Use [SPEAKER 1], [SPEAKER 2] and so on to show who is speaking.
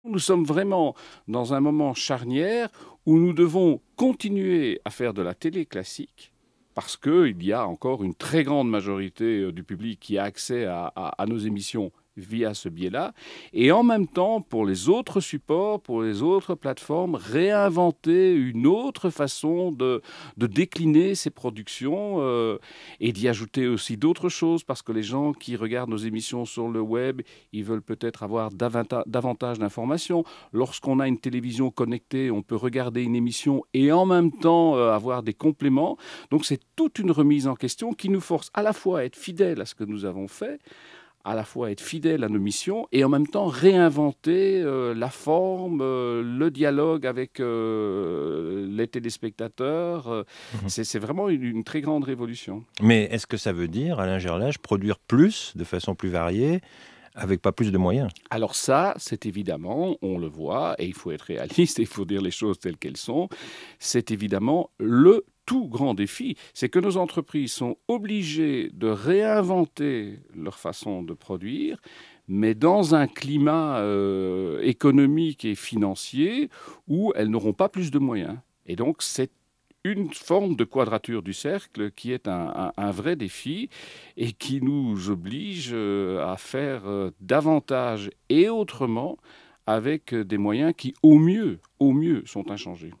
[SPEAKER 1] Nous sommes vraiment dans un moment charnière où nous devons continuer à faire de la télé classique parce qu'il y a encore une très grande majorité du public qui a accès à nos émissions via ce biais-là. Et en même temps, pour les autres supports, pour les autres plateformes, réinventer une autre façon de décliner ces productions et d'y ajouter aussi d'autres choses parce que les gens qui regardent nos émissions sur le web, ils veulent peut-être avoir davantage d'informations. Lorsqu'on a une télévision connectée, on peut regarder une émission et en même temps avoir des compléments. Donc c'est toute une remise en question qui nous force à la fois à être fidèles à ce que nous avons fait, à la fois être fidèles à nos missions et en même temps réinventer la forme, le dialogue avec les téléspectateurs.
[SPEAKER 2] Mhm.
[SPEAKER 1] C'est vraiment une très grande révolution.
[SPEAKER 2] Mais est-ce que ça veut dire, Alain Gerlage, produire plus, de façon plus variée, avec pas plus de moyens?
[SPEAKER 1] Alors ça, c'est évidemment, on le voit, et il faut être réaliste, et il faut dire les choses telles qu'elles sont, c'est évidemment le tout grand défi, c'est que nos entreprises sont obligées de réinventer leur façon de produire, mais dans un climat économique et financier où elles n'auront pas plus de moyens. Et donc c'est une forme de quadrature du cercle qui est un vrai défi et qui nous oblige à faire davantage et autrement avec des moyens qui, au mieux, sont inchangés.